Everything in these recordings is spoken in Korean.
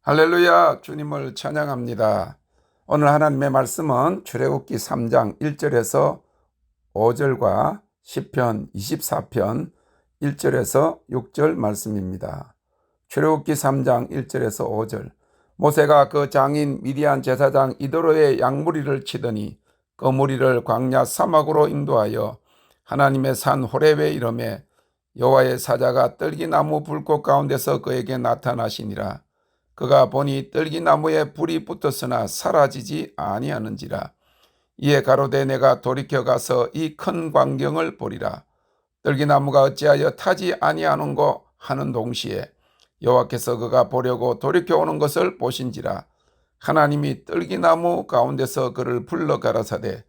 할렐루야, 주님을 찬양합니다. 오늘 하나님의 말씀은 출애굽기 3장 1절에서 5절과 시편 24편 1절에서 6절 말씀입니다. 출애굽기 3장 1절에서 5절. 모세가 그 장인 미디안 제사장 이도로의 양무리를 치더니 그 무리를 광야 사막으로 인도하여 하나님의 산 호렙에 이르매 여호와의 사자가 떨기나무 불꽃 가운데서 그에게 나타나시니라. 그가 보니 떨기나무에 불이 붙었으나 사라지지 아니하는지라. 이에 가로되 내가 돌이켜 가서 이 큰 광경을 보리라. 떨기나무가 어찌하여 타지 아니하는고 하는 동시에 여호와께서 그가 보려고 돌이켜 오는 것을 보신지라. 하나님이 떨기나무 가운데서 그를 불러 가라사대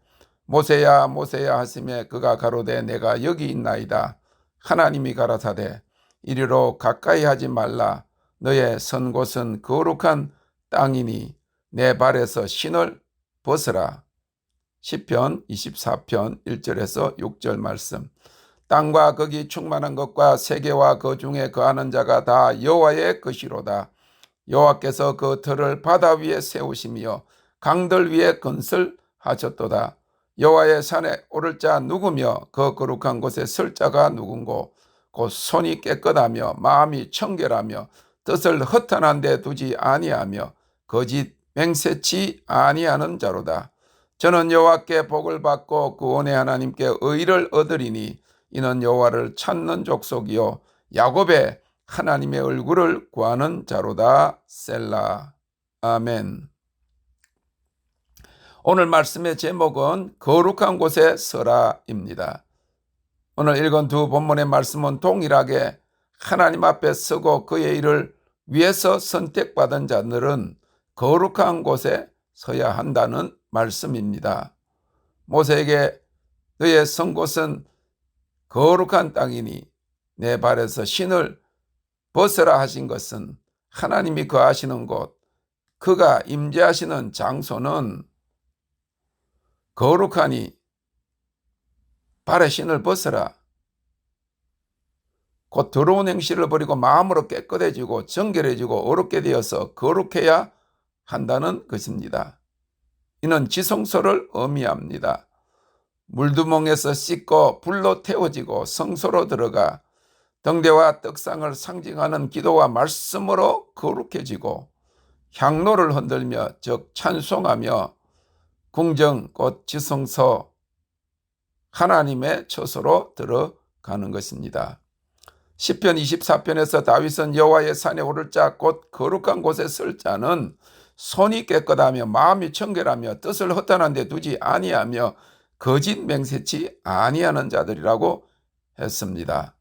모세야 모세야 하시매 그가 가로되 내가 여기 있나이다. 하나님이 가라사대 이리로 가까이 하지 말라. 너의 선 곳은 거룩한 땅이니 내 발에서 신을 벗으라. 시편 24편 1절에서 6절 말씀. 땅과 거기 충만한 것과 세계와 그 중에 거하는 자가 다 여호와의 것이로다. 여호와께서 그 들을 바다 위에 세우시며 강들 위에 건설하셨도다. 여호와의 산에 오를 자 누구며 그 거룩한 곳에 설 자가 누군고 곧 손이 깨끗하며 마음이 청결하며 뜻을 허탄한 데 두지 아니하며 거짓 맹세치 아니하는 자로다. 저는 여호와께 복을 받고 구원의 하나님께 의를 얻으리니 이는 여호와를 찾는 족속이요 야곱의 하나님의 얼굴을 구하는 자로다. 셀라. 아멘. 오늘 말씀의 제목은 거룩한 곳에 서라입니다. 오늘 읽은 두 본문의 말씀은 동일하게 하나님 앞에 서고 그의 일을 위해서 선택받은 자들은 거룩한 곳에 서야 한다는 말씀입니다. 모세에게 너의 선 곳은 거룩한 땅이니 내 발에서 신을 벗으라 하신 것은 하나님이 거하시는 곳, 그가 임재하시는 장소는 거룩하니 발에 신을 벗으라. 곧 더러운 행실을 버리고 마음으로 깨끗해지고 정결해지고 어렵게 되어서 거룩해야 한다는 것입니다. 이는 지성소를 의미합니다. 물두멍에서 씻고 불로 태워지고 성소로 들어가 등대와 떡상을 상징하는 기도와 말씀으로 거룩해지고 향로를 흔들며 즉 찬송하며 궁정 곧 지성소 하나님의 처소로 들어가는 것입니다. 시편 24편에서 다윗은 여호와의 산에 오를 자 곧 거룩한 곳에 설 자는 손이 깨끗하며 마음이 청결하며 뜻을 허탄한 데 두지 아니하며 거짓 맹세치 아니하는 자들이라고 했습니다.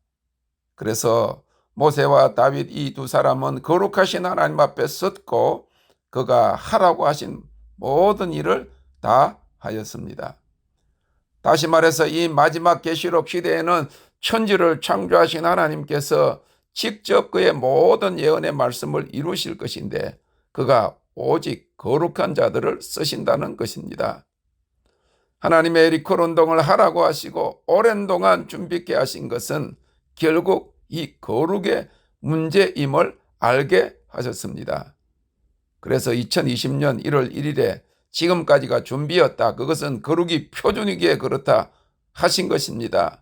그래서 모세와 다윗 이 두 사람은 거룩하신 하나님 앞에 섰고 그가 하라고 하신 모든 일을 다 하였습니다. 다시 말해서 이 마지막 계시록 시대에는 천지를 창조하신 하나님께서 직접 그의 모든 예언의 말씀을 이루실 것인데 그가 오직 거룩한 자들을 쓰신다는 것입니다. 하나님의 리콜 운동을 하라고 하시고 오랜 동안 준비케 하신 것은 결국 이 거룩의 문제임을 알게 하셨습니다. 그래서 2020년 1월 1일에 지금까지가 준비였다. 그것은 거룩이 표준이기에 그렇다 하신 것입니다.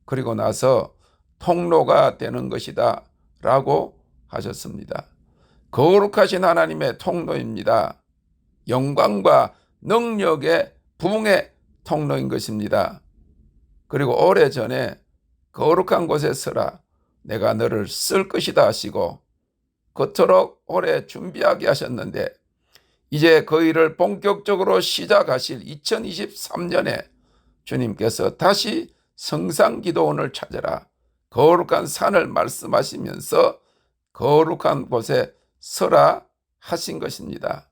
그리고 나서 통로가 되는 것이다 라고 하셨습니다. 거룩하신 하나님의 통로입니다. 영광과 능력의 부흥의 통로인 것입니다. 그리고 오래전에 거룩한 곳에 서라 내가 너를 쓸 것이다 하시고 그토록 오래 준비하게 하셨는데 이제 그 일을 본격적으로 시작하실 2023년에 주님께서 다시 성상기도원을 찾아라 거룩한 산을 말씀하시면서 거룩한 곳에 서라 하신 것입니다.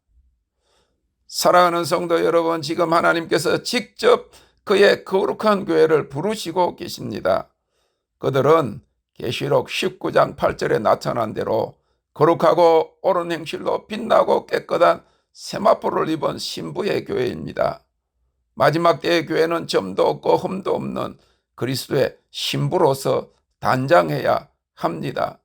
사랑하는 성도 여러분, 지금 하나님께서 직접 그의 거룩한 교회를 부르시고 계십니다. 그들은 계시록 19장 8절에 나타난 대로 거룩하고 옳은 행실로 빛나고 깨끗한 세마포를 입은 신부의 교회입니다. 마지막 때의 교회는 점도 없고 흠도 없는 그리스도의 신부로서 단장해야 합니다.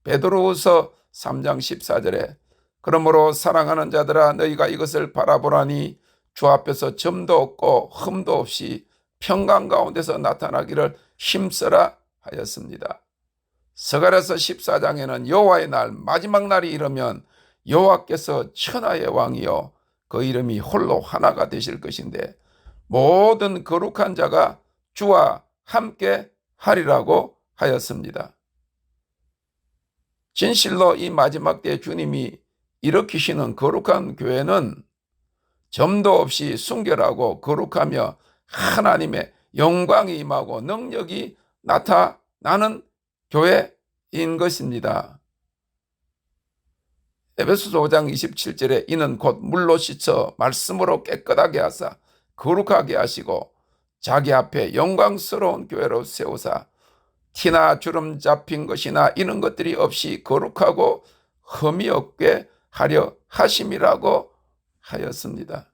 베드로후서 3장 14절에 그러므로 사랑하는 자들아, 너희가 이것을 바라보라니 주 앞에서 점도 없고 흠도 없이 평강 가운데서 나타나기를 힘쓰라 하였습니다. 스가랴서 14장에는 여호와의 날, 마지막 날이 이르면 여호와께서 천하의 왕이요 그 이름이 홀로 하나가 되실 것인데 모든 거룩한 자가 주와 함께 하리라고 하였습니다. 진실로 이 마지막 때 주님이 일으키시는 거룩한 교회는 점도 없이 순결하고 거룩하며 하나님의 영광이 임하고 능력이 나타나는 교회인 것입니다. 에베소서 5장 27절에 이는 곧 물로 씻어 말씀으로 깨끗하게 하사 거룩하게 하시고 자기 앞에 영광스러운 교회로 세우사 티나 주름 잡힌 것이나 이런 것들이 없이 거룩하고 흠이 없게 하려 하심이라고 하였습니다.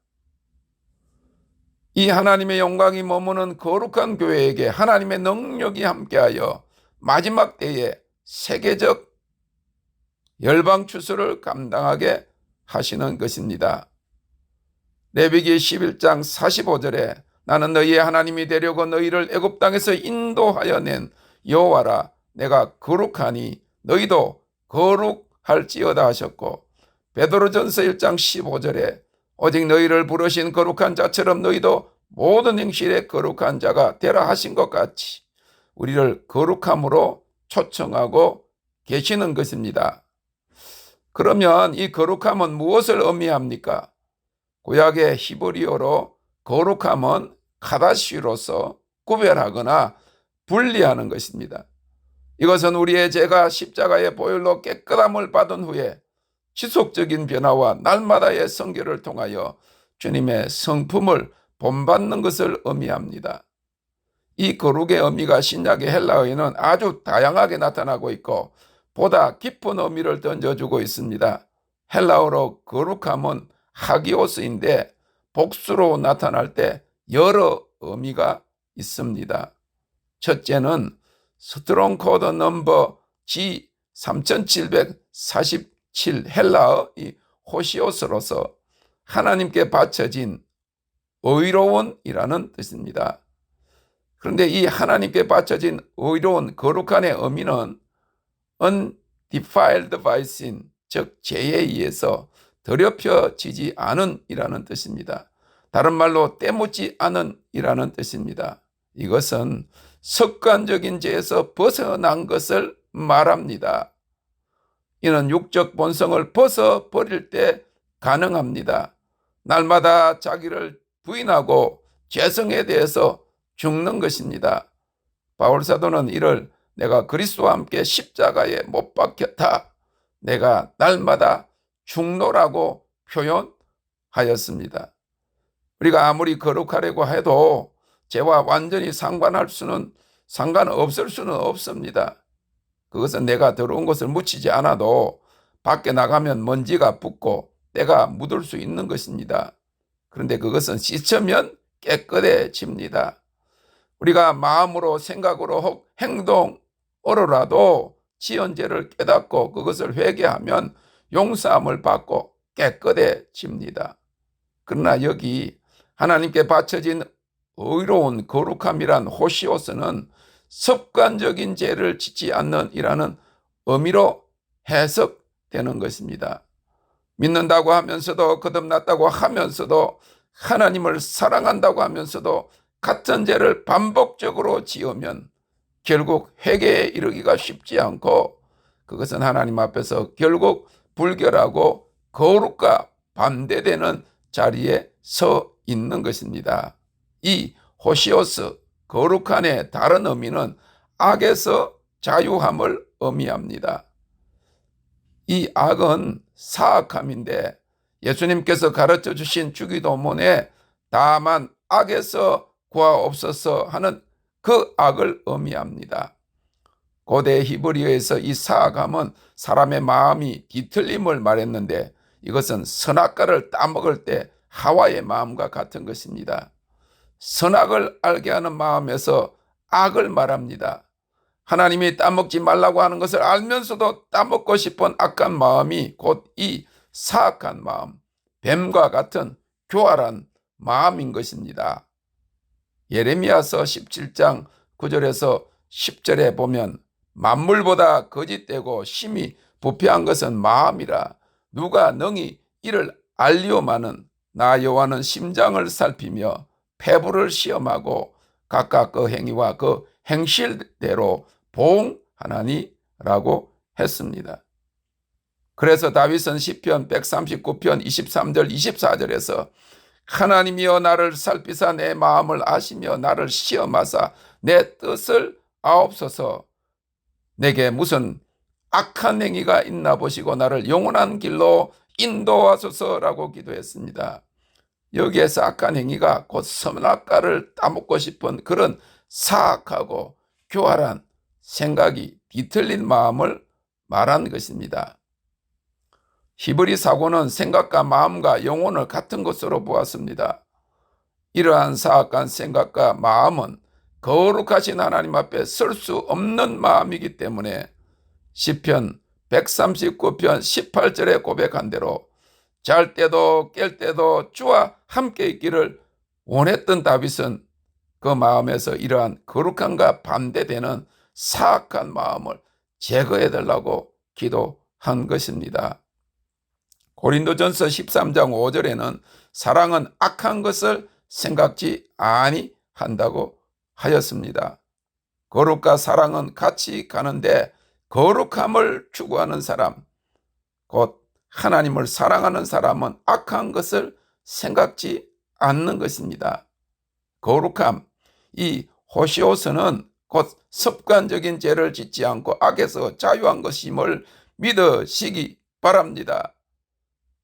이 하나님의 영광이 머무는 거룩한 교회에게 하나님의 능력이 함께하여 마지막 때에 세계적 열방 추수를 감당하게 하시는 것입니다. 레위기 11장 45절에 나는 너희의 하나님이 되려고 너희를 애굽 땅에서 인도하여 낸 여호와라 내가 거룩하니 너희도 거룩할지어다 하셨고, 베드로전서 1장 15절에 오직 너희를 부르신 거룩한 자처럼 너희도 모든 행실에 거룩한 자가 되라 하신 것 같이 우리를 거룩함으로 초청하고 계시는 것입니다. 그러면 이 거룩함은 무엇을 의미합니까? 구약의 히브리어로 거룩함은 카다시로서 구별하거나 분리하는 것입니다. 이것은 우리의 죄가 십자가의 보혈로 깨끗함을 받은 후에 지속적인 변화와 날마다의 성결을 통하여 주님의 성품을 본받는 것을 의미합니다. 이 거룩의 의미가 신약의 헬라어에는 아주 다양하게 나타나고 있고 보다 깊은 의미를 던져주고 있습니다. 헬라어로 거룩함은 하기오스인데 복수로 나타날 때 여러 의미가 있습니다. 첫째는 스트롱 코드 넘버 G3747 헬라어 이 호시오스로서 하나님께 바쳐진 의로운이라는 뜻입니다. 그런데 이 하나님께 바쳐진 의로운 거룩한의 의미는 undefiled by sin, 즉 죄에 의해서 더럽혀지지 않은 이라는 뜻입니다. 다른 말로 때묻지 않은 이라는 뜻입니다. 이것은 습관적인 죄에서 벗어난 것을 말합니다. 이는 육적 본성을 벗어버릴 때 가능합니다. 날마다 자기를 부인하고 죄성에 대해서 죽는 것입니다. 바울사도는 이를 내가 그리스도와 함께 십자가에 못 박혔다, 내가 날마다 죽노라고 표현하였습니다. 우리가 아무리 거룩하려고 해도 죄와 완전히 상관없을 수는 없습니다. 그것은 내가 더러운 것을 묻히지 않아도 밖에 나가면 먼지가 붙고 때가 묻을 수 있는 것입니다. 그런데 그것은 씻으면 깨끗해집니다. 우리가 마음으로 생각으로 혹 행동으로라도 지은 죄를 깨닫고 그것을 회개하면 용서함을 받고 깨끗해집니다. 그러나 여기 하나님께 바쳐진 의로운 거룩함이란 호시오스는 습관적인 죄를 짓지 않는 이라는 의미로 해석되는 것입니다. 믿는다고 하면서도 거듭났다고 하면서도 하나님을 사랑한다고 하면서도 같은 죄를 반복적으로 지으면 결국 회개에 이르기가 쉽지 않고 그것은 하나님 앞에서 결국 불결하고 거룩과 반대되는 자리에 서 있는 것입니다. 이 호시오스 거룩한의 다른 의미는 악에서 자유함을 의미합니다. 이 악은 사악함인데 예수님께서 가르쳐 주신 주기도문에 다만 악에서 구하옵소서 하는 그 악을 의미합니다. 고대 히브리어에서 이 사악함은 사람의 마음이 뒤틀림을 말했는데 이것은 선악과를 따먹을 때 하와의 마음과 같은 것입니다. 선악을 알게 하는 마음에서 악을 말합니다. 하나님이 따먹지 말라고 하는 것을 알면서도 따먹고 싶은 악한 마음이 곧 이 사악한 마음, 뱀과 같은 교활한 마음인 것입니다. 예레미야서 17장 9절에서 10절에 보면 만물보다 거짓되고 심히 부패한 것은 마음이라 누가 능히 이를 알리오마는 나 여호와는 심장을 살피며 폐부를 시험하고 각각 그 행위와 그 행실대로 보응하나니라고 했습니다. 그래서 다윗은 시편 139편 23절 24절에서 하나님이여 나를 살피사 내 마음을 아시며 나를 시험하사 내 뜻을 아옵소서. 내게 무슨 악한 행위가 있나 보시고 나를 영원한 길로 인도하소서라고 기도했습니다. 여기에서 악한 행위가 곧 선악과를 따먹고 싶은 그런 사악하고 교활한 생각이 뒤틀린 마음을 말한 것입니다. 히브리 사고는 생각과 마음과 영혼을 같은 것으로 보았습니다. 이러한 사악한 생각과 마음은 거룩하신 하나님 앞에 설 수 없는 마음이기 때문에 시편 139편 18절에 고백한 대로 잘 때도 깰 때도 주와 함께 있기를 원했던 다윗은 그 마음에서 이러한 거룩함과 반대되는 사악한 마음을 제거해달라고 기도한 것입니다. 고린도전서 13장 5절에는 사랑은 악한 것을 생각지 아니한다고 하였습니다. 거룩과 사랑은 같이 가는데 거룩함을 추구하는 사람, 곧 하나님을 사랑하는 사람은 악한 것을 생각지 않는 것입니다. 거룩함, 이 호시오스는 곧 습관적인 죄를 짓지 않고 악에서 자유한 것임을 믿으시기 바랍니다.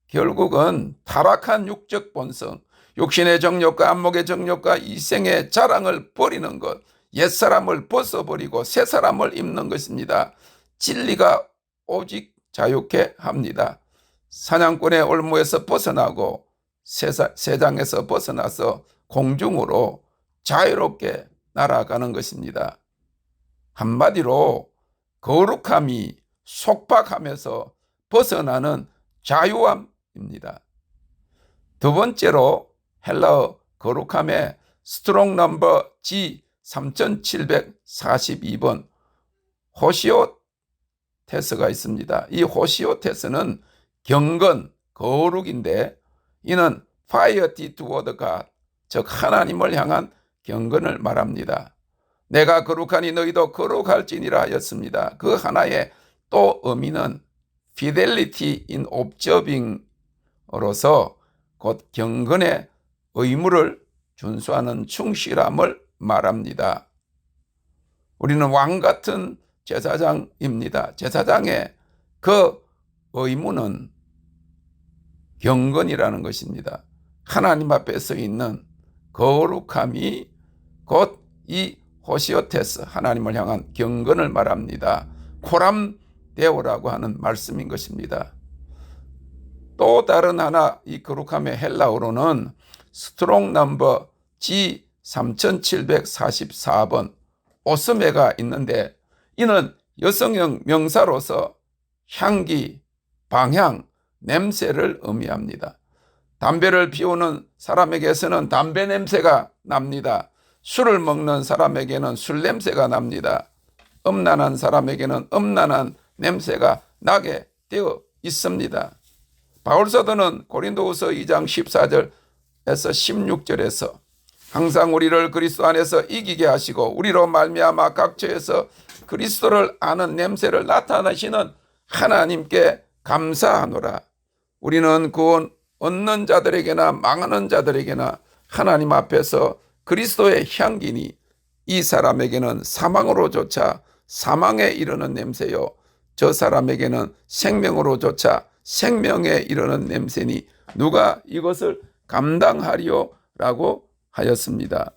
결국은 타락한 육적 본성, 육신의 정욕과 안목의 정욕과 이생의 자랑을 버리는 것, 옛사람을 벗어버리고 새사람을 입는 것입니다. 진리가 오직 자유케 합니다. 사냥꾼의 올무에서 벗어나고 세상에서 벗어나서 공중으로 자유롭게 날아가는 것입니다. 한마디로 거룩함이 속박하면서 벗어나는 자유함입니다. 두 번째로 헬라어 거룩함의 스트롱 넘버 G 3742번 호시오테스가 있습니다. 이 호시오테스는 경건, 거룩인데 이는 piety toward God, 즉 하나님을 향한 경건을 말합니다. 내가 거룩하니 너희도 거룩할지니라 하였습니다. 그 하나의 또 의미는 fidelity in observing으로서 곧 경건의 의무를 준수하는 충실함을 말합니다. 우리는 왕같은 제사장입니다. 제사장의 그 의무는 경건이라는 것입니다. 하나님 앞에 서 있는 거룩함이 곧 이 호시오테스, 하나님을 향한 경건을 말합니다. 코람데오라고 하는 말씀인 것입니다. 또 다른 하나 이 거룩함의 헬라어로는 스트롱 넘버 G 3744번 오스메가 있는데 이는 여성형 명사로서 향기, 방향, 냄새를 의미합니다. 담배를 피우는 사람에게서는 담배 냄새가 납니다. 술을 먹는 사람에게는 술 냄새가 납니다. 음란한 사람에게는 음란한 냄새가 나게 되어 있습니다. 바울사도는 고린도후서 2장 14절에서 16절에서 항상 우리를 그리스도 안에서 이기게 하시고 우리로 말미암아 각처에서 그리스도를 아는 냄새를 나타내시는 하나님께 감사하노라. 우리는 구원 얻는 자들에게나 망하는 자들에게나 하나님 앞에서 그리스도의 향기니 이 사람에게는 사망으로조차 사망에 이르는 냄새요 저 사람에게는 생명으로조차 생명에 이르는 냄새니 누가 이것을 감당하리요? 라고 하였습니다.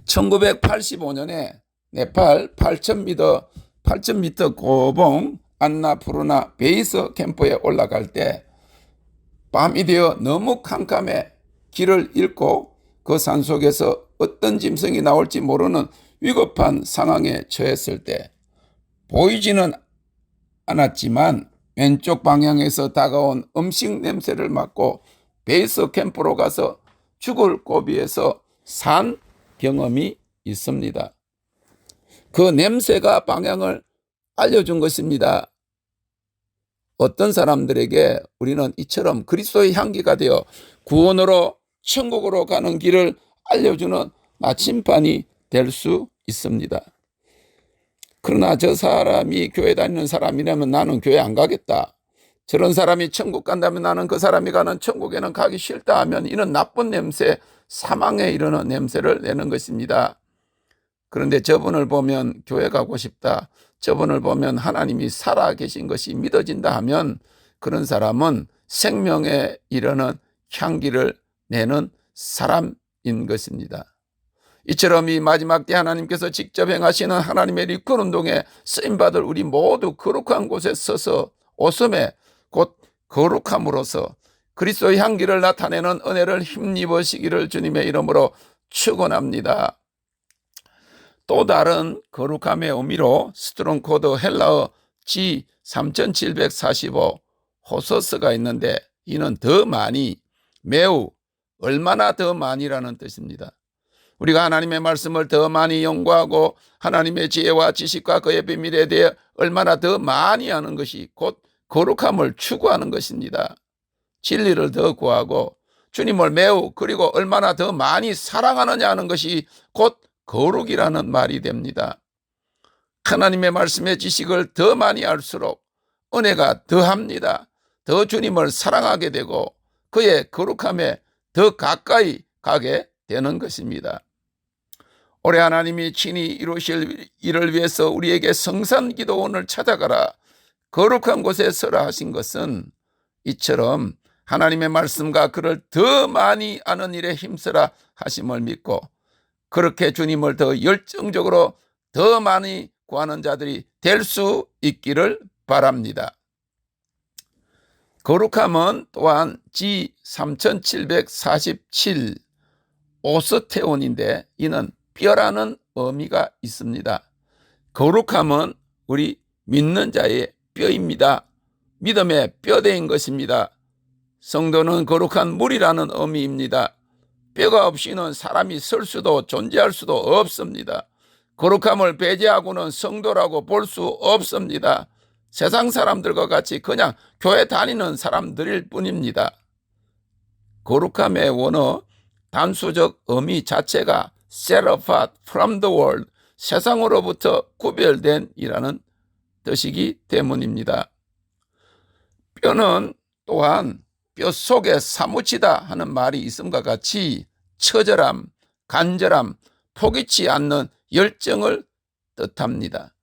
1985년에 네팔 8,000m 고봉 안나푸르나 베이스 캠프에 올라갈 때 밤이 되어 너무 캄캄해 길을 잃고 그 산속에서 어떤 짐승이 나올지 모르는 위급한 상황에 처했을 때 보이지는 않았지만 왼쪽 방향에서 다가온 음식 냄새를 맡고 베이스 캠프로 가서 죽을 고비에서 산 경험이 있습니다. 그 냄새가 방향을 알려준 것입니다. 어떤 사람들에게 우리는 이처럼 그리스도의 향기가 되어 구원으로 천국으로 가는 길을 알려주는 나침반이 될 수 있습니다. 그러나 저 사람이 교회 다니는 사람이라면 나는 교회 안 가겠다. 저런 사람이 천국 간다면 나는 그 사람이 가는 천국에는 가기 싫다 하면 이는 나쁜 냄새, 사망에 이르는 냄새를 내는 것입니다. 그런데 저분을 보면 교회 가고 싶다. 저분을 보면 하나님이 살아 계신 것이 믿어진다 하면 그런 사람은 생명에 이르는 향기를 내는 사람인 것입니다. 이처럼 이 마지막 때 하나님께서 직접 행하시는 하나님의 리큰 운동에 쓰임받을 우리 모두 거룩한 곳에 서서 오섬에 곧 거룩함으로써 그리스도의 향기를 나타내는 은혜를 힘입으시기를 주님의 이름으로 축원합니다. 또 다른 거룩함의 의미로 스트롱 코드 헬라어 G3745 호소스가 있는데 이는 더 많이, 매우, 얼마나 더 많이라는 뜻입니다. 우리가 하나님의 말씀을 더 많이 연구하고 하나님의 지혜와 지식과 그의 비밀에 대해 얼마나 더 많이 하는 것이 곧 거룩함을 추구하는 것입니다. 진리를 더 구하고 주님을 매우 그리고 얼마나 더 많이 사랑하느냐 하는 것이 곧 거룩이라는 말이 됩니다. 하나님의 말씀의 지식을 더 많이 할수록 은혜가 더합니다. 더 주님을 사랑하게 되고 그의 거룩함에 더 가까이 가게 되는 것입니다. 올해 하나님이 친히 이루실 일을 위해서 우리에게 성산기도원을 찾아가라, 거룩한 곳에 서라 하신 것은 이처럼 하나님의 말씀과 그를 더 많이 아는 일에 힘쓰라 하심을 믿고 그렇게 주님을 더 열정적으로 더 많이 구하는 자들이 될 수 있기를 바랍니다. 거룩함은 또한 G3747 오스테온인데 이는 뼈라는 의미가 있습니다. 거룩함은 우리 믿는 자의 뼈입니다. 믿음의 뼈대인 것입니다. 성도는 거룩한 물이라는 의미입니다. 뼈가 없이는 사람이 설 수도 존재할 수도 없습니다. 거룩함을 배제하고는 성도라고 볼 수 없습니다. 세상 사람들과 같이 그냥 교회 다니는 사람들일 뿐입니다. 거룩함의 원어 단수적 의미 자체가 set apart from the world, 세상으로부터 구별된 이라는 뜻이기 때문입니다. 뼈는 또한 뼈 속에 사무치다 하는 말이 있음과 같이 처절함, 간절함, 포기치 않는 열정을 뜻합니다.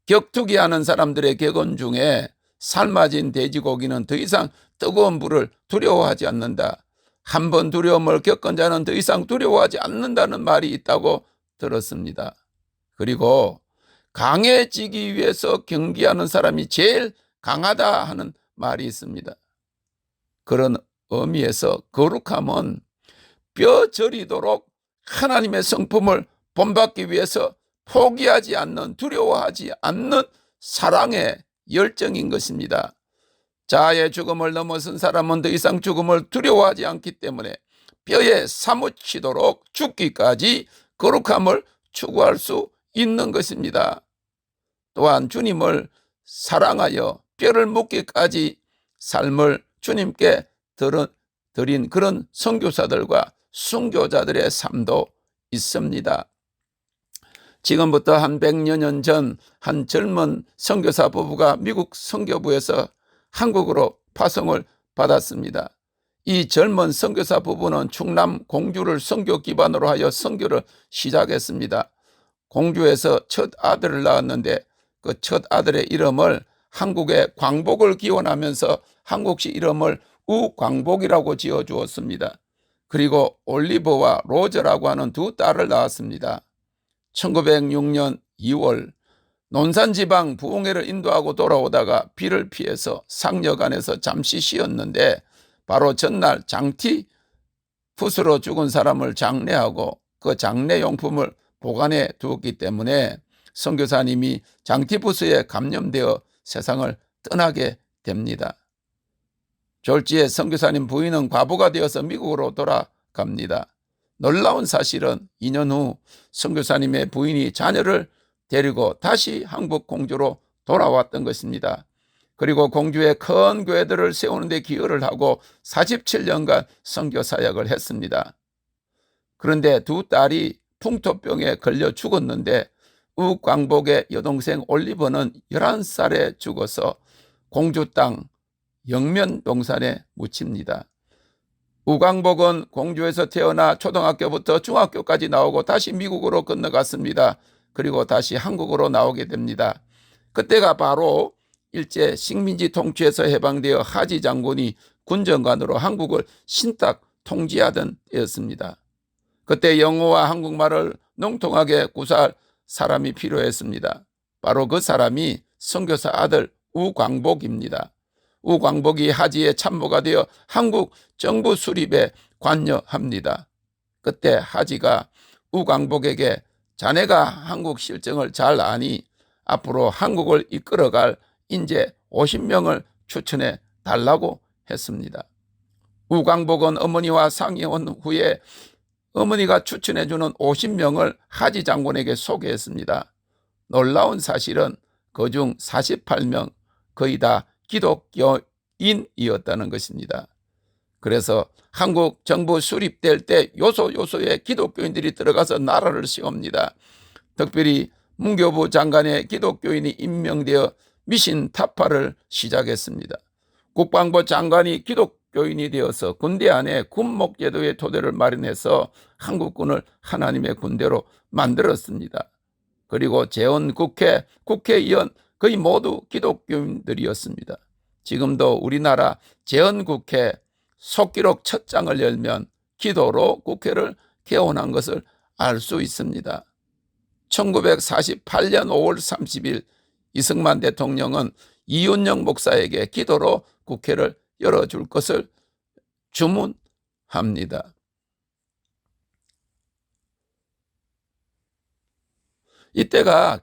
격투기하는 사람들의 격언 중에 삶아진 돼지고기는 더 이상 뜨거운 불을 두려워하지 않는다. 한 번 두려움을 겪은 자는 더 이상 두려워하지 않는다는 말이 있다고 들었습니다. 그리고 강해지기 위해서 경기하는 사람이 제일 강하다 하는 말이 있습니다. 그런 의미에서 거룩함은 뼈 저리도록 하나님의 성품을 본받기 위해서 포기하지 않는, 두려워하지 않는 사랑의 열정인 것입니다. 자아의 죽음을 넘어선 사람은 더 이상 죽음을 두려워하지 않기 때문에 뼈에 사무치도록 죽기까지 거룩함을 추구할 수 있는 것입니다. 또한 주님을 사랑하여 뼈를 묻기까지 삶을 주님께 드린 그런 선교사들과 순교자들의 삶도 있습니다. 지금부터 한 100여 년 전 한 젊은 선교사 부부가 미국 선교부에서 한국으로 파송을 받았습니다. 이 젊은 선교사 부부는 충남 공주를 선교 기반으로 하여 선교를 시작했습니다. 공주에서 첫 아들을 낳았는데 그 첫 아들의 이름을 한국의 광복을 기원하면서 한국식 이름을 우광복이라고 지어주었습니다. 그리고 올리버와 로저라고 하는 두 딸을 낳았습니다. 1906년 2월 논산지방 부흥회를 인도하고 돌아오다가 비를 피해서 상여관에서 잠시 쉬었는데 바로 전날 장티푸스로 죽은 사람을 장례하고 그 장례용품을 보관해 두었기 때문에 선교사님이 장티푸스에 감염되어 세상을 떠나게 됩니다. 졸지에 선교사님 부인은 과부가 되어서 미국으로 돌아갑니다. 놀라운 사실은 2년 후 선교사님의 부인이 자녀를 데리고 다시 한국 공주로 돌아왔던 것입니다. 그리고 공주에 큰 교회들을 세우는 데 기여를 하고 47년간 선교 사역을 했습니다. 그런데 두 딸이 풍토병에 걸려 죽었는데 우광복의 여동생 올리버는 11살에 죽어서 공주 땅 영면동산에 묻힙니다. 우광복은 공주에서 태어나 초등학교부터 중학교까지 나오고 다시 미국으로 건너갔습니다. 그리고 다시 한국으로 나오게 됩니다. 그때가 바로 일제 식민지 통치에서 해방되어 하지 장군이 군정관으로 한국을 신탁 통치하던 때였습니다. 그때 영어와 한국말을 능통하게 구사할 사람이 필요했습니다. 바로 그 사람이 선교사 아들 우광복입니다. 우광복이 하지의 참모가 되어 한국 정부 수립에 관여합니다. 그때 하지가 우광복에게 자네가 한국 실정을 잘 아니 앞으로 한국을 이끌어갈 인재 50명을 추천해 달라고 했습니다. 우광복은 어머니와 상의한 후에 어머니가 추천해주는 50명을 하지 장군에게 소개했습니다. 놀라운 사실은 그중 48명 거의 다 기독교인이었다는 것입니다. 그래서 한국 정부 수립될 때 요소요소에 기독교인들이 들어가서 나라를 세웁니다. 특별히 문교부 장관에 기독교인이 임명되어 미신 타파를 시작했습니다. 국방부 장관이 기독교인이 되어서 군대 안에 군목제도의 토대를 마련해서 한국군을 하나님의 군대로 만들었습니다. 그리고 재헌국회, 국회의원 거의 모두 기독교인들이었습니다. 지금도 우리나라 재헌국회 속기록 첫 장을 열면 기도로 국회를 개원한 것을 알 수 있습니다. 1948년 5월 30일 이승만 대통령은 이윤영 목사에게 기도로 국회를 열어줄 것을 주문합니다. 이때가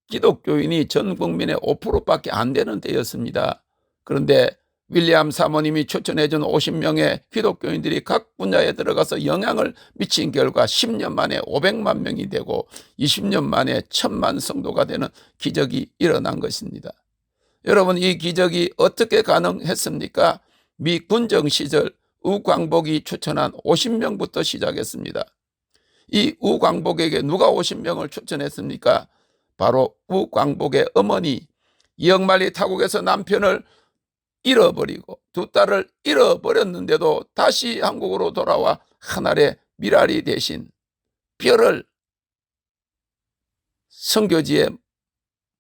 기독교인이 전 국민의 5%밖에 안 되는 때였습니다. 그런데 윌리엄 사모님이 추천해준 50명의 기독교인들이 각 분야에 들어가서 영향을 미친 결과 10년 만에 500만 명이 되고 20년 만에 1000만 성도가 되는 기적이 일어난 것입니다. 여러분, 이 기적이 어떻게 가능했습니까? 미 군정 시절 우광복이 추천한 50명부터 시작했습니다. 이 우광복에게 누가 50명을 추천했습니까? 바로 우광복의 어머니 이영만리 타국에서 남편을 잃어버리고 두 딸을 잃어버렸는데도 다시 한국으로 돌아와 하늘의 미랄이 대신 뼈를 선교지에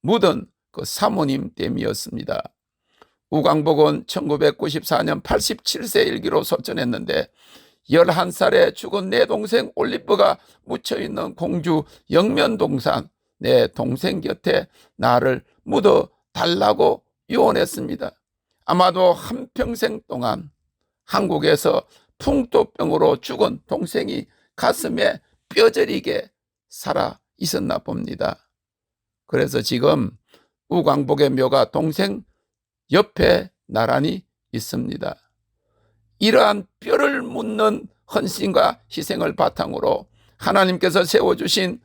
묻은 그 사모님 됨이었습니다. 우광복은 1994년 87세 일기로 소천했는데 11살에 죽은 내 동생 올리버가 묻혀있는 공주 영면동산 내 동생 곁에 나를 묻어달라고 유언했습니다. 아마도 한평생 동안 한국에서 풍토병으로 죽은 동생이 가슴에 뼈저리게 살아 있었나 봅니다. 그래서 지금 우광복의 묘가 동생 옆에 나란히 있습니다. 이러한 뼈를 묻는 헌신과 희생을 바탕으로 하나님께서 세워주신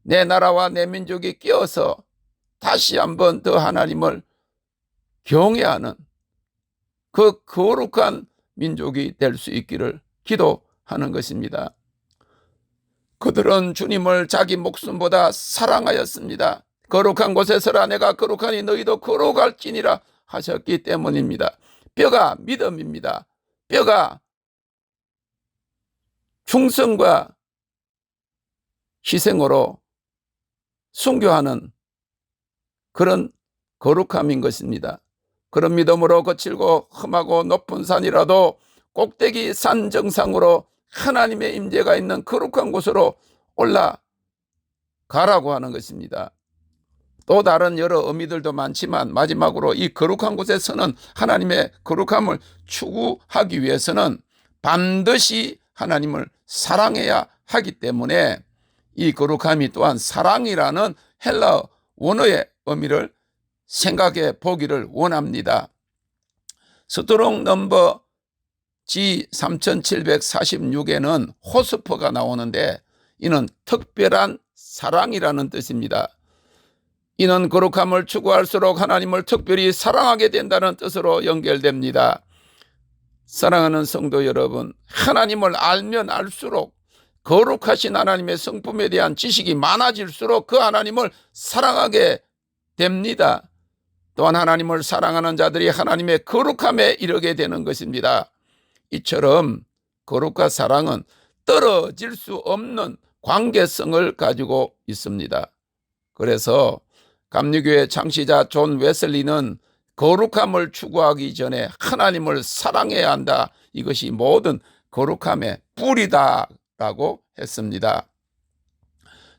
내 나라와 내 민족이 깨어서 다시 한번 더 하나님을 경외하는 그 거룩한 민족이 될 수 있기를 기도하는 것입니다. 그들은 주님을 자기 목숨보다 사랑하였습니다. 거룩한 곳에 서라. 내가 거룩하니 너희도 거룩할지니라 하셨기 때문입니다. 뼈가 믿음입니다. 뼈가 충성과 희생으로 순교하는 그런 거룩함인 것입니다. 그런 믿음으로 거칠고 험하고 높은 산이라도 꼭대기 산 정상으로 하나님의 임재가 있는 거룩한 곳으로 올라가라고 하는 것입니다. 또 다른 여러 의미들도 많지만 마지막으로 이 거룩한 곳에서는 하나님의 거룩함을 추구하기 위해서는 반드시 하나님을 사랑해야 하기 때문에 이 거룩함이 또한 사랑이라는 헬라어 원어의 의미를 생각해 보기를 원합니다. 스트롱 넘버 G3746에는 호스퍼가 나오는데 이는 특별한 사랑이라는 뜻입니다. 이는 거룩함을 추구할수록 하나님을 특별히 사랑하게 된다는 뜻으로 연결됩니다. 사랑하는 성도 여러분, 하나님을 알면 알수록 거룩하신 하나님의 성품에 대한 지식이 많아질수록 그 하나님을 사랑하게 됩니다. 또한 하나님을 사랑하는 자들이 하나님의 거룩함에 이르게 되는 것입니다. 이처럼 거룩과 사랑은 떨어질 수 없는 관계성을 가지고 있습니다. 그래서 감리교회 창시자 존 웨슬리는 거룩함을 추구하기 전에 하나님을 사랑해야 한다. 이것이 모든 거룩함의 뿌리다라고 했습니다.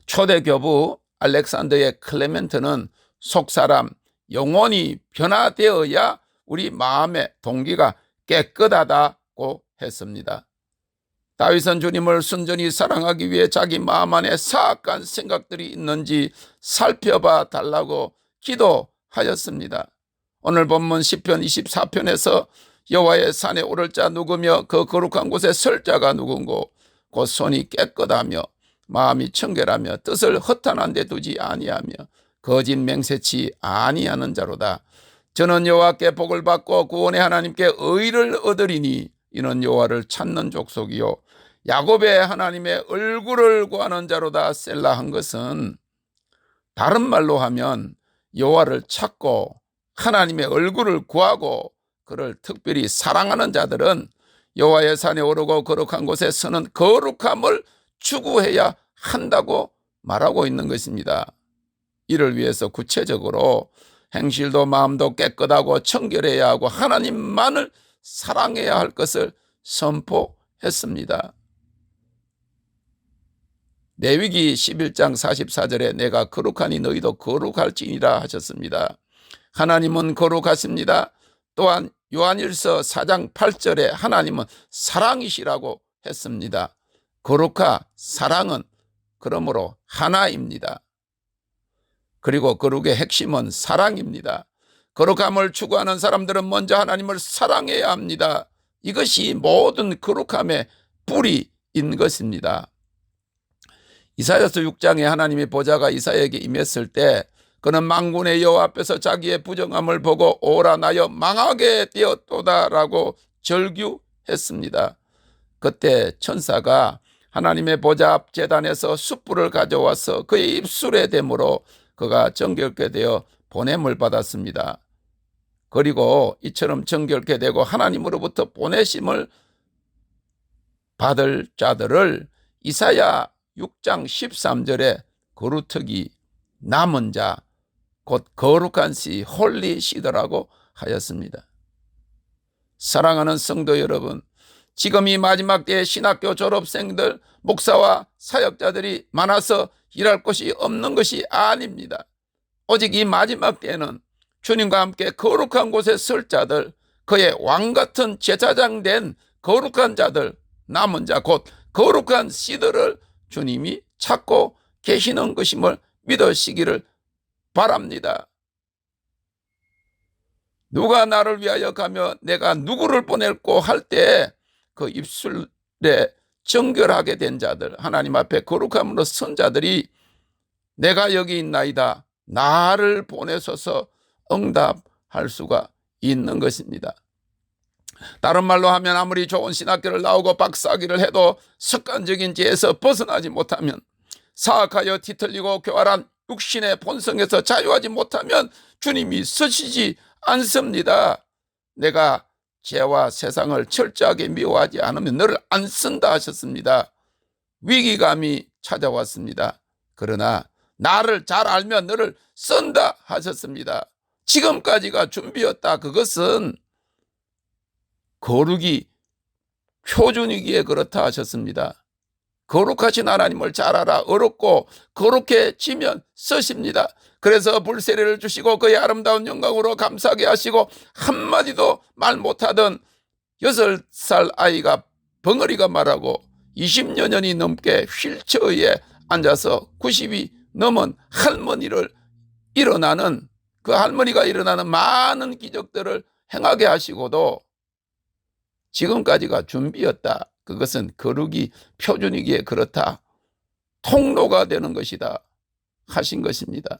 초대 교부 알렉산더의 클레멘트는 속사람, 영혼이 변화되어야 우리 마음의 동기가 깨끗하다고 했습니다. 다윗은 주님을 순전히 사랑하기 위해 자기 마음 안에 사악한 생각들이 있는지 살펴봐 달라고 기도하였습니다. 오늘 본문 시편 24편에서 여호와의 산에 오를 자 누구며 그 거룩한 곳에 설 자가 누군고 곧 손이 깨끗하며 마음이 청결하며 뜻을 허탄한 데 두지 아니하며 거짓 맹세치 아니하는 자로다. 저는 여호와께 복을 받고 구원의 하나님께 의를 얻으리니 이는 여호와를 찾는 족속이요 야곱의 하나님의 얼굴을 구하는 자로다. 셀라 한 것은 다른 말로 하면 여호와를 찾고 하나님의 얼굴을 구하고 그를 특별히 사랑하는 자들은 여호와의 산에 오르고 거룩한 곳에 서는 거룩함을 추구해야 한다고 말하고 있는 것입니다. 이를 위해서 구체적으로 행실도 마음도 깨끗하고 청결해야 하고 하나님만을 사랑해야 할 것을 선포했습니다. 레위기 11장 44절에 내가 거룩하니 너희도 거룩할지니라 하셨습니다. 하나님은 거룩하십니다. 또한 요한일서 4장 8절에 하나님은 사랑이시라고 했습니다. 거룩과 사랑은 그러므로 하나입니다. 그리고 거룩의 핵심은 사랑입니다. 거룩함을 추구하는 사람들은 먼저 하나님을 사랑해야 합니다. 이것이 모든 거룩함의 뿌리인 것입니다. 이사야서 6장에 하나님의 보좌가 이사야에게 임했을 때 그는 만군의 여호와 앞에서 자기의 부정함을 보고 오라 나여 망하게 되었도다라고 절규했습니다. 그때 천사가 하나님의 보좌 앞 제단에서 숯불을 가져와서 그의 입술에 대므로 그가 정결케 되어 보냄을 받았습니다. 그리고 이처럼 정결케 되고 하나님으로부터 보내심을 받을 자들을 이사야 6장 13절에 거루터기 남은 자 곧 거룩한 씨 홀리 시더라고 하였습니다. 사랑하는 성도 여러분, 지금 이 마지막 때에 신학교 졸업생들, 목사와 사역자들이 많아서 일할 곳이 없는 것이 아닙니다. 오직 이 마지막 때에는 주님과 함께 거룩한 곳에 설 자들, 그의 왕같은 제사장 된 거룩한 자들, 남은 자 곧 거룩한 씨들을 주님이 찾고 계시는 것임을 믿으시기를 바랍니다. 누가 나를 위하여 가며 내가 누구를 보낼꼬 할 때 그 입술에 정결하게 된 자들, 하나님 앞에 거룩함으로 선 자들이 내가 여기 있나이다, 나를 보내소서 응답할 수가 있는 것입니다. 다른 말로 하면 아무리 좋은 신학교를 나오고 박사학위를 해도 습관적인 죄에서 벗어나지 못하면, 사악하여 뒤틀리고 교활한 육신의 본성에서 자유하지 못하면 주님이 쓰시지 않습니다. 내가 죄와 세상을 철저하게 미워하지 않으면 너를 안 쓴다 하셨습니다. 위기감이 찾아왔습니다. 그러나 나를 잘 알면 너를 쓴다 하셨습니다. 지금까지가 준비였다. 그것은 거룩이 표준이기에 그렇다 하셨습니다. 거룩하신 하나님을 잘 알아 어렵고 거룩해지면 쓰십니다. 그래서 불세례를 주시고 그의 아름다운 영광으로 감사하게 하시고 한마디도 말 못하던 6살 아이가 벙어리가 말하고 20여 년이 넘게 휠체어에 앉아서 90이 넘은 할머니를 일어나는 그 할머니가 일어나는 많은 기적들을 행하게 하시고도 지금까지가 준비였다. 그것은 거룩이 표준이기에 그렇다. 통로가 되는 것이다 하신 것입니다.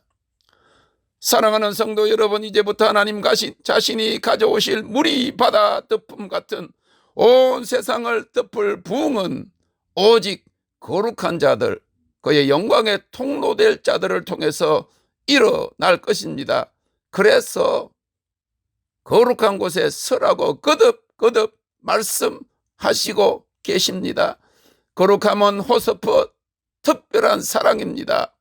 사랑하는 성도 여러분, 이제부터 하나님 자신이 가져오실 물이 바다 덮음 같은 온 세상을 덮을 부흥은 오직 거룩한 자들, 그의 영광의 통로될 자들을 통해서 일어날 것입니다. 그래서 거룩한 곳에 서라고 거듭 말씀하시고 계십니다. 거룩함은 호서프 특별한 사랑입니다.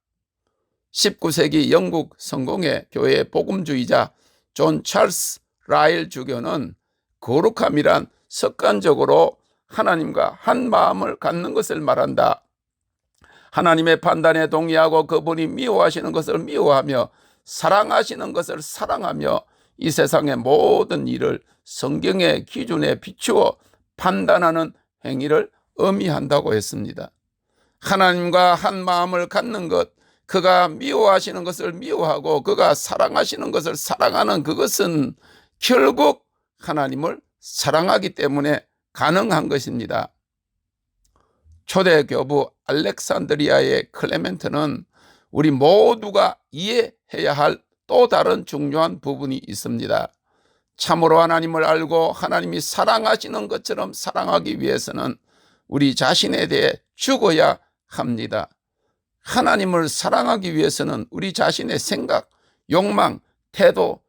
19세기 영국 성공의 교회 복음주의자 존 찰스 라일 주교는 거룩함이란 습관적으로 하나님과 한 마음을 갖는 것을 말한다. 하나님의 판단에 동의하고 그분이 미워하시는 것을 미워하며 사랑하시는 것을 사랑하며 이 세상의 모든 일을 성경의 기준에 비추어 판단하는 행위를 의미한다고 했습니다. 하나님과 한 마음을 갖는 것, 그가 미워하시는 것을 미워하고 그가 사랑하시는 것을 사랑하는 그것은 결국 하나님을 사랑하기 때문에 가능한 것입니다. 초대 교부 알렉산드리아의 클레멘트는 우리 모두가 이해해야 할 또 다른 중요한 부분이 있습니다. 참으로 하나님을 알고 하나님이 사랑하시는 것처럼 사랑하기 위해서는 우리 자신에 대해 죽어야 합니다. 하나님을 사랑하기 위해서는 우리 자신의 생각, 욕망, 태도,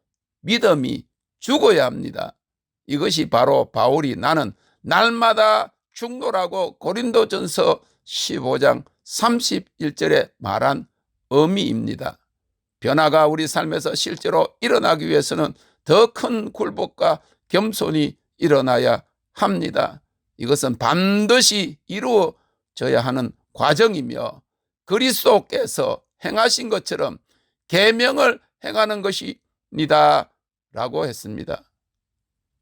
믿음이 죽어야 합니다. 이것이 바로 바울이 나는 날마다 죽노라고 고린도전서 15장 31절에 말한 의미입니다. 변화가 우리 삶에서 실제로 일어나기 위해서는 더 큰 굴복과 겸손이 일어나야 합니다. 이것은 반드시 이루어져야 하는 과정이며 그리스도께서 행하신 것처럼 계명을 행하는 것입니다 라고 했습니다.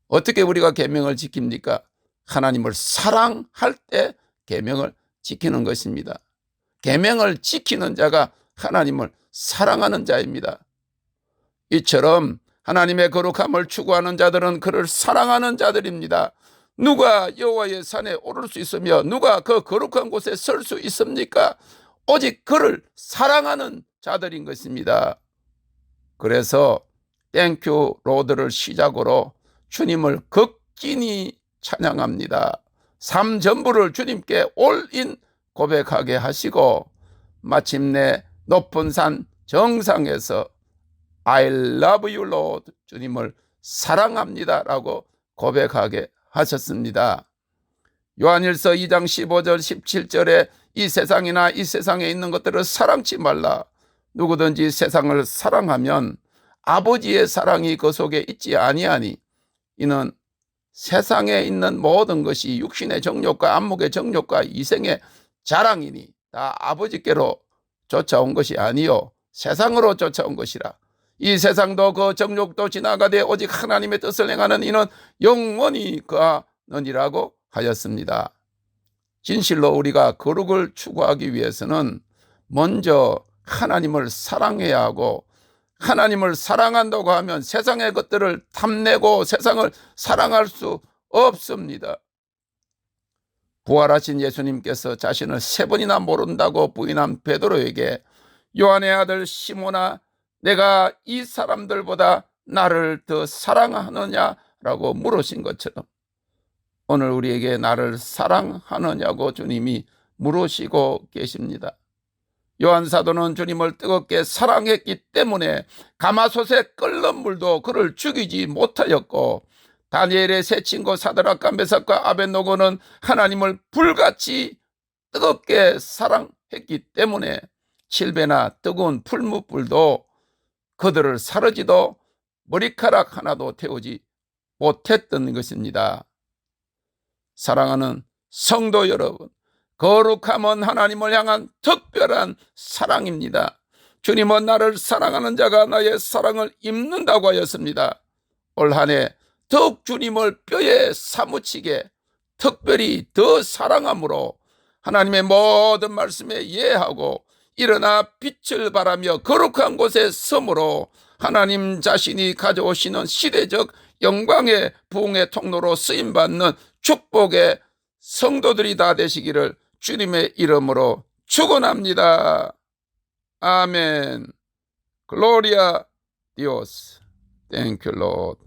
어떻게 우리가 계명을 지킵니까? 하나님을 사랑할 때 계명을 지키는 것입니다. 계명을 지키는 자가 하나님을 사랑하는 자입니다. 이처럼 하나님의 거룩함을 추구하는 자들은 그를 사랑하는 자들입니다. 누가 여호와의 산에 오를 수 있으며 누가 그 거룩한 곳에 설 수 있습니까? 오직 그를 사랑하는 자들인 것입니다. 그래서 땡큐 로드를 시작으로 주님을 극진히 찬양합니다. 삶 전부를 주님께 올인 고백하게 하시고 마침내 높은 산 정상에서 I love you Lord, 주님을 사랑합니다 라고 고백하게 하셨습니다. 요한일서 2장 15절 17절에 이 세상이나 이 세상에 있는 것들을 사랑치 말라. 누구든지 세상을 사랑하면 아버지의 사랑이 그 속에 있지 아니하니 이는 세상에 있는 모든 것이 육신의 정욕과 안목의 정욕과 이생의 자랑이니 다 아버지께로 쫓아온 것이 아니요 세상으로 쫓아온 것이라. 이 세상도 그 정욕도 지나가되 오직 하나님의 뜻을 행하는 이는 영원히 거하느니라고 하였습니다. 진실로 우리가 거룩을 추구하기 위해서는 먼저 하나님을 사랑해야 하고, 하나님을 사랑한다고 하면 세상의 것들을 탐내고 세상을 사랑할 수 없습니다. 부활하신 예수님께서 자신을 3번이나 모른다고 부인한 베드로에게 요한의 아들 시몬아, 내가 이 사람들보다 나를 더 사랑하느냐라고 물으신 것처럼 오늘 우리에게 나를 사랑하느냐고 주님이 물으시고 계십니다. 요한 사도는 주님을 뜨겁게 사랑했기 때문에 가마솥에 끓는 물도 그를 죽이지 못하였고, 다니엘의 세 친구 사드락과 메삭과 아벳노고는 하나님을 불같이 뜨겁게 사랑했기 때문에 7배나 뜨거운 풀무불도 그들을 사르지도 머리카락 하나도 태우지 못했던 것입니다. 사랑하는 성도 여러분, 거룩함은 하나님을 향한 특별한 사랑입니다. 주님은 나를 사랑하는 자가 나의 사랑을 입는다고 하였습니다. 올 한 해 더욱 주님을 뼈에 사무치게 특별히 더 사랑함으로 하나님의 모든 말씀에 예하고 일어나 빛을 발하며 거룩한 곳에 섬으로 하나님 자신이 가져오시는 시대적 영광의 부흥의 통로로 쓰임받는 축복의 성도들이 다 되시기를 주님의 이름으로 축원합니다. 아멘. Gloria Dios. Thank you, Lord.